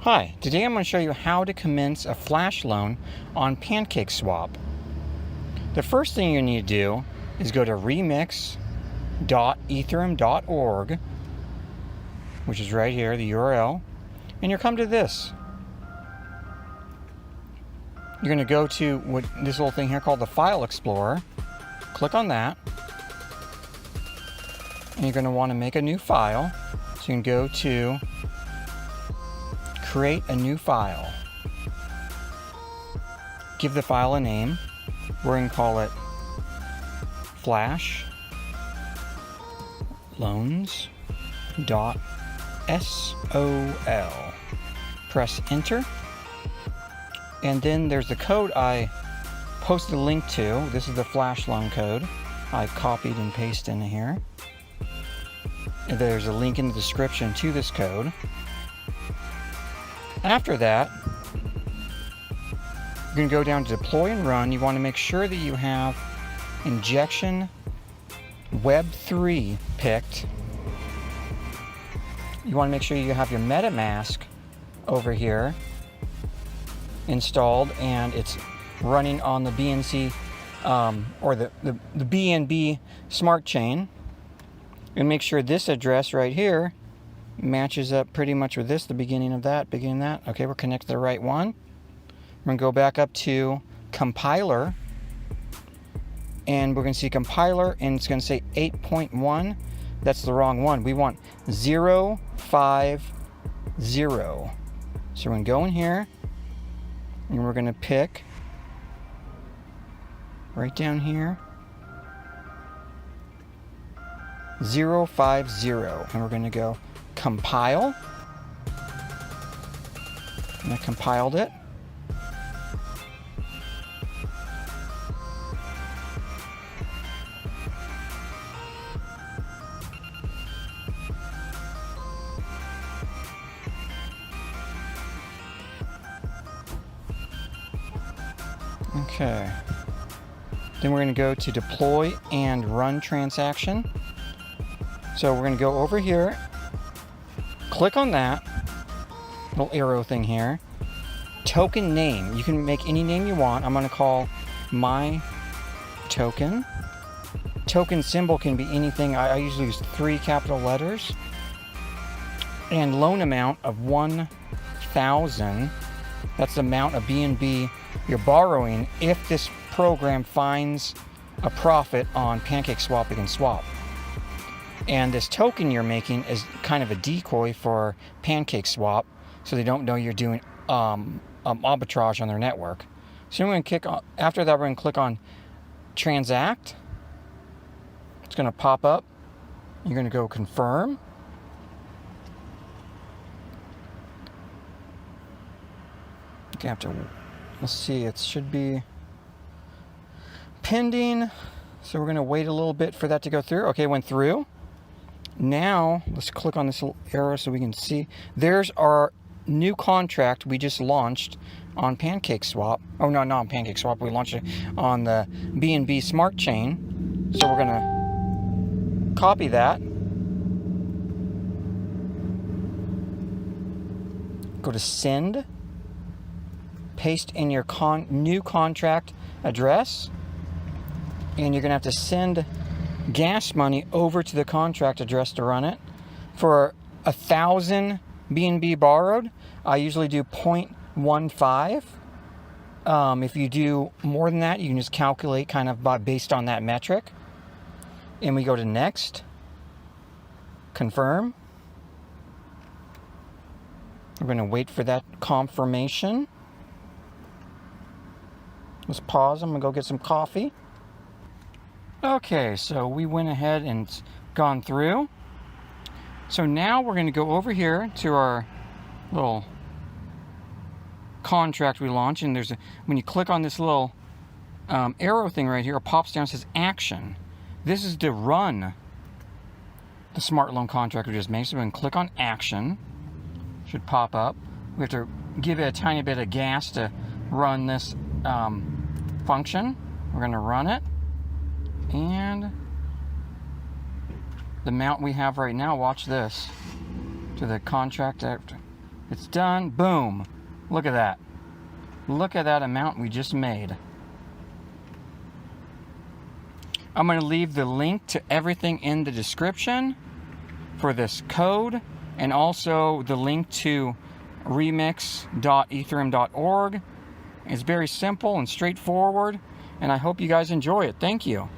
Hi, today I'm going to show you how to commence a flash loan on pancakeswap. The first thing you need to do is go to remix.ethereum.org, which is right here, the URL, and you'll come to this. You're going to go to this little thing here called the File Explorer. Click on that, and you're going to want to make a new file. So you can go to Create a new file. Give the file a name. We're going to call it flash loans.sol. Press enter. And then there's the code I posted a link to. This is the flash loan code. I copied and pasted in here. And there's a link in the description to this code. After that, you're going to go down to deploy and run. You want to make sure that you have injection Web3 picked. You want to make sure you have your MetaMask over here installed and it's running on the BNC or the BNB smart chain. And make sure this address right here matches up pretty much with this, the beginning of that. Okay, we're connected to the right one. We're going to go back up to compiler, and we're going to see compiler, and it's going to say 8.1. That's the wrong one. We want 050. So we're going to go in here, and we're going to pick right down here 050, and we're going to go compile, and I compiled it. Okay. Then we're going to go to deploy and run transaction. So we're going to go over here. Click on that little arrow thing here. Token name. You can make any name you want. I'm going to call my token. Token symbol can be anything. I usually use 3 capital letters. And loan amount of 1,000. That's the amount of BNB you're borrowing if this program finds a profit on pancakeswap against swap. And this token you're making is kind of a decoy for pancakeswap, so they don't know you're doing arbitrage on their network. So we're going to click on, after that, we're going to click on transact. It's going to pop up. You're going to go confirm. You have to, let's see, it should be pending. So we're going to wait a little bit for that to go through. Okay, it went through. Now, let's click on this little arrow so we can see. There's our new contract we just launched on pancakeswap. Oh, no, not on pancakeswap. We launched it on the BNB smart chain. So we're going to copy that. Go to send. Paste in your new contract address. And you're going to have to send gas money over to the contract address to run it. For 1,000 BNB borrowed, I usually do 0.15. If you do more than that, you can just calculate kind of based on that metric. And we go to next, confirm. We're going to wait for that confirmation. Let's pause. I'm going to go get some coffee. Okay, so we went ahead and gone through. So now we're going to go over here to our little contract we launched, and when you click on this little arrow thing right here, it pops down and says action. This is to run the smart loan contract we just made. So we're going to click on action. Should pop up. We have to give it a tiny bit of gas to run this function. We're going to run it. And the amount we have right now, watch this, to the contract It's done. Boom. Look at that. Look at that amount we just made. I'm going to leave the link to everything in the description for this code, and also the link to remix.ethereum.org. It's very simple and straightforward, and I hope you guys enjoy it. Thank you.